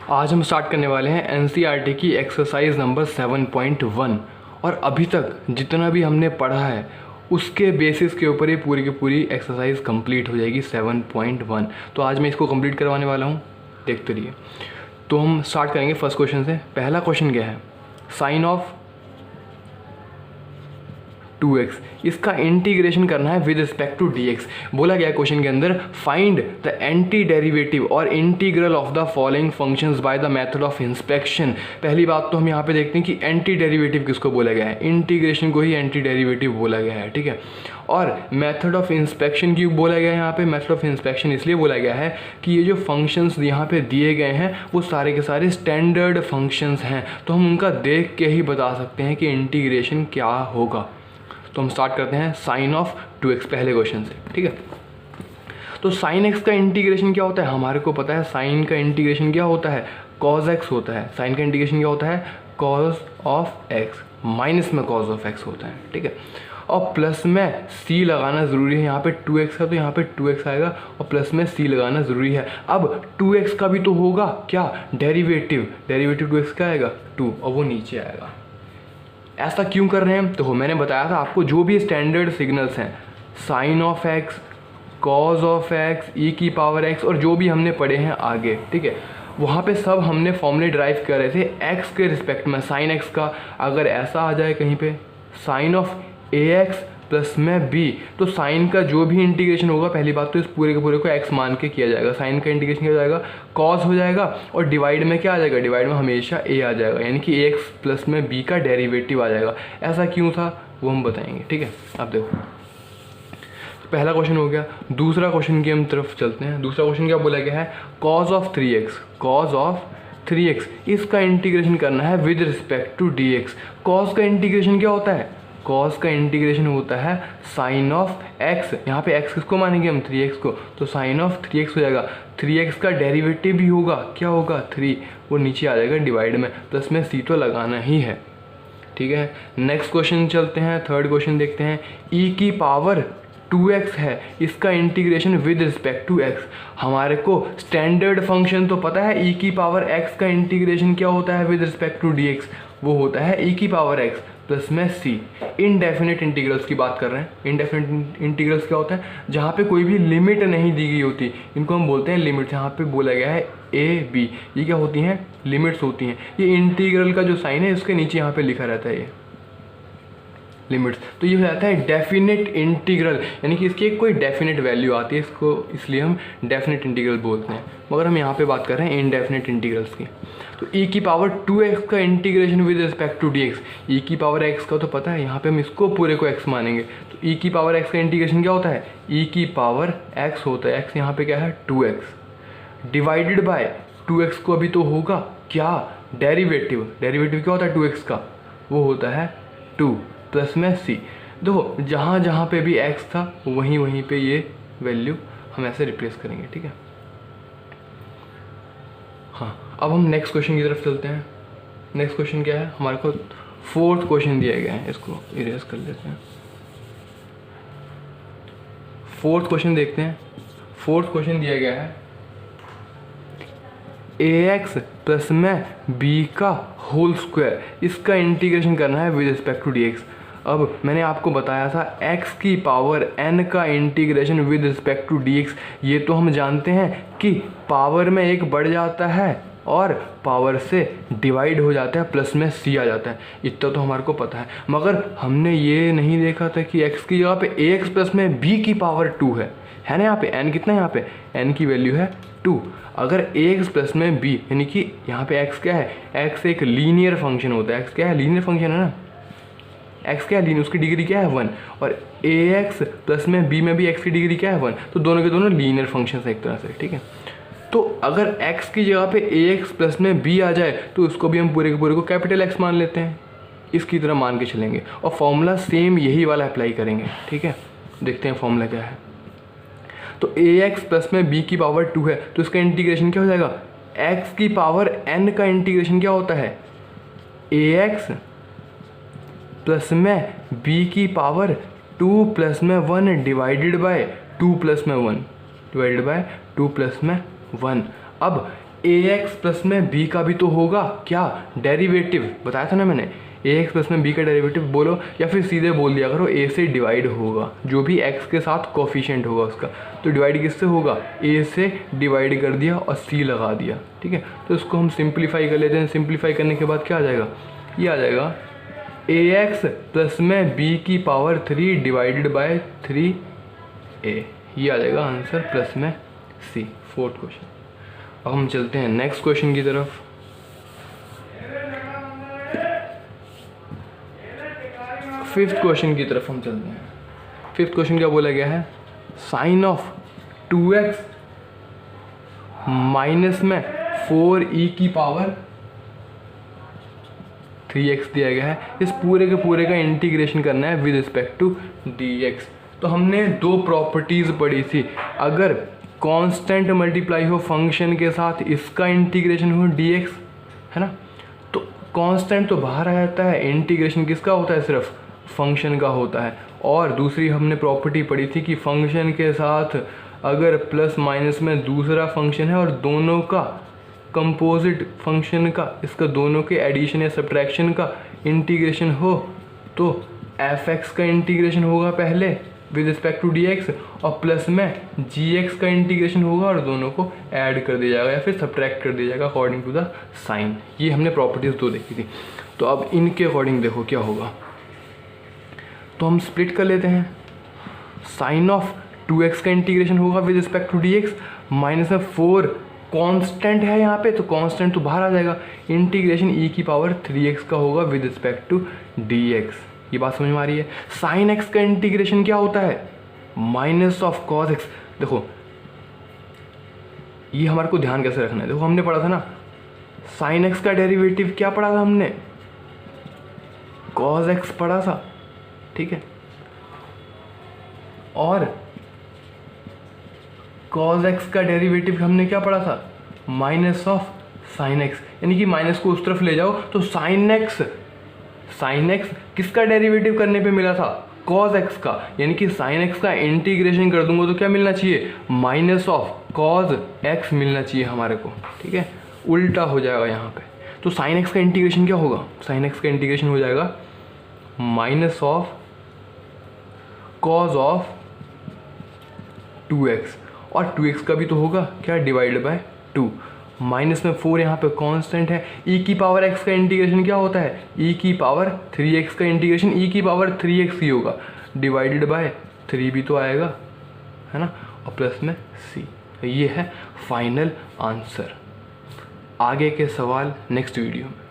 आज हम स्टार्ट करने वाले हैं एनसीईआरटी की एक्सरसाइज नंबर 7.1 और अभी तक जितना भी हमने पढ़ा है उसके बेसिस के ऊपर ये पूरी की पूरी एक्सरसाइज कंप्लीट हो जाएगी 7.1। तो आज मैं इसको कंप्लीट करवाने वाला हूँ, देखते रहिए। तो हम स्टार्ट करेंगे फर्स्ट क्वेश्चन से। पहला क्वेश्चन क्या है, साइन ऑफ 2x, इसका इंटीग्रेशन करना है विद रिस्पेक्ट टू dx। बोला गया क्वेश्चन के अंदर फाइंड द एंटी डेरिवेटिव और integral of the following functions by the method of inspection. पहली बात तो हम यहाँ पे देखते हैं कि एंटी डेरिवेटिव किसको बोला गया है, इंटीग्रेशन को ही एंटी डेरिवेटिव बोला गया है, ठीक है। और मेथड ऑफ इंस्पेक्शन क्यों बोला गया है यहाँ पे, मेथड ऑफ इंस्पेक्शन इसलिए बोला गया है कि ये जो फंक्शंस यहाँ पे दिए गए हैं वो सारे के सारे स्टैंडर्ड फंक्शंस हैं, तो हम उनका देख के ही बता सकते हैं कि इंटीग्रेशन क्या होगा। तो हम स्टार्ट करते हैं साइन ऑफ 2x पहले क्वेश्चन से, ठीक है। तो साइन x का इंटीग्रेशन क्या होता है, हमारे को पता है साइन का इंटीग्रेशन क्या होता है, cos x होता है। साइन का इंटीग्रेशन क्या होता है, cos ऑफ x, माइनस में cos ऑफ x होता है, ठीक है। और प्लस में c लगाना ज़रूरी है, यहाँ पे 2x है तो यहाँ पे 2x आएगा और प्लस में c लगाना ज़रूरी है। अब 2x का भी तो होगा क्या, डेरिवेटिव 2x का आएगा 2 और वो नीचे आएगा। ऐसा क्यों कर रहे हैं, तो मैंने बताया था आपको जो भी स्टैंडर्ड सिग्नल्स हैं, sine of x, cos of x, e की पावर x और जो भी हमने पढ़े हैं आगे, ठीक है, वहाँ पे सब हमने फॉर्मूले ड्राइव कर रहे थे x के रिस्पेक्ट में। साइन x का अगर ऐसा आ जाए कहीं पे साइन ऑफ ax प्लस में b, तो साइन का जो भी इंटीग्रेशन होगा पहली बात तो इस पूरे के पूरे को x मान के किया जाएगा। साइन का इंटीग्रेशन क्या हो जाएगा, कॉस हो जाएगा और डिवाइड में क्या आ जाएगा, डिवाइड में हमेशा a आ जाएगा, यानी कि ax प्लस में b का डेरिवेटिव आ जाएगा। ऐसा क्यों था वो हम बताएंगे, ठीक है। अब देखो पहला क्वेश्चन हो गया। दूसरा क्वेश्चन की हम तरफ चलते हैं। दूसरा क्वेश्चन क्या बोला गया है, cos of 3x, cos of 3x, इसका इंटीग्रेशन करना है with respect to dx। Cos का इंटीग्रेशन क्या होता है, कॉस का इंटीग्रेशन होता है साइन ऑफ x। यहाँ पे x किसको मानेंगे हम, 3x को, तो साइन ऑफ 3x हो जाएगा। 3x का डेरिवेटिव भी होगा, क्या होगा 3, वो नीचे आ जाएगा डिवाइड में, प्लस में c तो लगाना ही है, ठीक है। नेक्स्ट क्वेश्चन चलते हैं, थर्ड क्वेश्चन देखते हैं। e की पावर 2x है, इसका integration with respect to x। हमारे को स्टैंडर्ड फंक्शन तो पता है, e की पावर x का इंटीग्रेशन क्या होता है विद रिस्पेक्ट टू dx, वो होता है e की पावर x प्लस में c। इनडेफिनेट इंटीग्रल्स की बात कर रहे हैं। इनडेफिनेट इंटीग्रल्स क्या होता है, जहाँ पे कोई भी लिमिट नहीं दी गई होती, इनको हम बोलते हैं लिमिट्स। यहाँ पे बोला गया है a b, ये क्या होती हैं, लिमिट्स होती हैं। ये इंटीग्रल का जो साइन है उसके नीचे यहाँ पे लिखा रहता है ये लिमिट्स, तो ये हो जाता है डेफिनेट इंटीग्रल, यानी कि इसकी एक कोई डेफिनेट वैल्यू आती है, इसको इसलिए हम डेफिनेट इंटीग्रल बोलते हैं। मगर हम यहाँ पे बात कर रहे हैं इनडेफिनेट इंटीग्रल्स की। तो e की पावर 2x का integration with respect to dx, e की पावर x का तो पता है, यहाँ पे हम इसको पूरे को x मानेंगे, तो e की पावर x का इंटीग्रेशन क्या होता है, e की पावर x होता है, x यहाँ पे क्या है 2x, डिवाइडेड बाय 2x को अभी तो होगा क्या, डेरिवेटिव क्या होता है 2x का, वो होता है 2 प्लस में c। देखो जहाँ जहाँ पे भी x था वहीं वहीं पे ये वैल्यू हम ऐसे रिप्लेस करेंगे, ठीक है। हाँ, अब हम नेक्स्ट क्वेश्चन की तरफ चलते हैं। नेक्स्ट क्वेश्चन क्या है, हमारे को फोर्थ क्वेश्चन दिया गया है, इसको इरेज कर लेते हैं। फोर्थ क्वेश्चन देखते हैं। फोर्थ क्वेश्चन दिया गया है ax प्लस में b का होल स्क्वायर, इसका इंटीग्रेशन करना है विद रिस्पेक्ट टू dx। अब मैंने आपको बताया था x की पावर n का integration with respect to dx, ये तो हम जानते हैं कि पावर में एक बढ़ जाता है और पावर से डिवाइड हो जाता है, प्लस में c आ जाता है, इतना तो हमारे को पता है। मगर हमने ये नहीं देखा था कि x की जगह पे ax प्लस में b की पावर 2 है ना। यहाँ पे n कितना है, यहाँ पे n की वैल्यू है 2। अगर ax प्लस में b, यानी कि यहाँ पे x क्या है, x एक लीनियर फंक्शन होता है, x क्या है, लीनियर फंक्शन है ना, x क्या है लीनियर, उसकी डिग्री क्या है 1, और ax प्लस में b में भी x की डिग्री क्या है 1, तो दोनों के दोनों लीनियर फंक्शन है एक तरह से, ठीक है। तो अगर x की जगह पे ax प्लस में b आ जाए तो उसको भी हम पूरे के पूरे को कैपिटल X मान लेते हैं, इसकी तरह मान के चलेंगे और फॉर्मूला सेम यही वाला अप्लाई करेंगे, ठीक है। देखते हैं फॉर्मूला क्या है। तो ax प्लस में b की पावर 2 है, तो इसका इंटीग्रेशन क्या हो जाएगा, x की पावर n का इंटीग्रेशन क्या होता है, ax प्लस में b की पावर 2 प्लस में 1 डिवाइडेड बाय 2 प्लस में 1, डिवाइडेड बाय 2 प्लस में 1। अब ए एक्स प्लस में बी का भी तो होगा क्या डेरिवेटिव, बताया था ना मैंने, ए एक्स प्लस में बी का डेरिवेटिव बोलो, या फिर सीधे बोल दिया करो ए से डिवाइड होगा, जो भी एक्स के साथ कोफिशिएंट होगा उसका, तो डिवाइड किससे होगा, ए से डिवाइड कर दिया और सी लगा दिया, ठीक है। तो इसको हम सिंप्लीफाई कर लेते हैं। सिंप्लीफाई करने के बाद क्या आ जाएगा, ये आ जाएगा ए एक्स प्लस में बी की पावर 3 डिवाइडेड बाय 3 ए, ये आ जाएगा आंसर प्लस में सी, फोर्थ क्वेश्चन। अब हम चलते हैं नेक्स्ट क्वेश्चन की तरफ। फिफ्थ क्वेश्चन की तरफ हम चलते हैं। फिफ्थ क्वेश्चन क्या बोला गया है, साइन ऑफ 2x माइनस में 4e की पावर 3x दिया गया है। इस पूरे के पूरे का इंटीग्रेशन करना है विद रिस्पेक्ट टू dx। तो हमने दो प्रॉपर्टीज़ पढ़ी थी, अगर कांस्टेंट मल्टीप्लाई हो फंक्शन के साथ इसका इंटीग्रेशन हो dx, है ना, तो कांस्टेंट तो बाहर आ जाता है, इंटीग्रेशन किसका होता है, सिर्फ फंक्शन का होता है। और दूसरी हमने प्रॉपर्टी पढ़ी थी कि फंक्शन के साथ अगर प्लस माइनस में दूसरा फंक्शन है और दोनों का कंपोजिट फंक्शन का, इसका दोनों के एडिशन या सब्ट्रैक्शन का इंटीग्रेशन हो, तो एफ एक्स का इंटीग्रेशन होगा पहले with respect to D X, और प्लस में जी एक्स का इंटीग्रेशन होगा और दोनों को ऐड कर दिया जाएगा या फिर सब्ट्रैक्ट कर दिया जाएगा अकॉर्डिंग टू द साइन। ये हमने प्रॉपर्टीज़ दो देखी थी। तो अब इनके अकॉर्डिंग देखो क्या होगा, तो हम स्प्लिट कर लेते हैं। साइन ऑफ 2x का इंटीग्रेशन होगा with respect to dx, minus में 4 कांस्टेंट है यहाँ पे, तो कांस्टेंट तो बाहर आ जाएगा, इंटीग्रेशन e की पावर 3x का होगा विद रिस्पेक्ट टू dx। ये बात समझ में आ रही है। साइन x का इंटीग्रेशन क्या होता है, माइनस ऑफ कॉस x। देखो ये हमारे को ध्यान कैसे रखना है, देखो हमने पढ़ा था ना साइन x का डेरिवेटिव क्या पढ़ा था हमने, कॉस x पढ़ा था, ठीक है, और cos x का डेरिवेटिव हमने क्या पढ़ा था, माइनस ऑफ साइन x, यानी कि माइनस को उस तरफ ले जाओ तो साइन x किसका डेरिवेटिव करने पे मिला था, cos x का, यानी कि साइन x का इंटीग्रेशन कर दूंगा तो क्या मिलना चाहिए, माइनस ऑफ cos x मिलना चाहिए हमारे को, ठीक है, उल्टा हो जाएगा यहाँ पे। तो साइन x का इंटीग्रेशन क्या होगा, साइन x का इंटीग्रेशन हो जाएगा minus of cos of 2x, और 2x का भी तो होगा क्या, डिवाइड बाय 2, माइनस में 4 यहाँ पे कांस्टेंट है। e की पावर x का इंटीग्रेशन क्या होता है, e की पावर 3x का इंटीग्रेशन e की पावर 3x ही होगा, डिवाइडेड बाय 3 भी तो आएगा, है ना, और प्लस में c। ये है फाइनल आंसर। आगे के सवाल नेक्स्ट वीडियो में।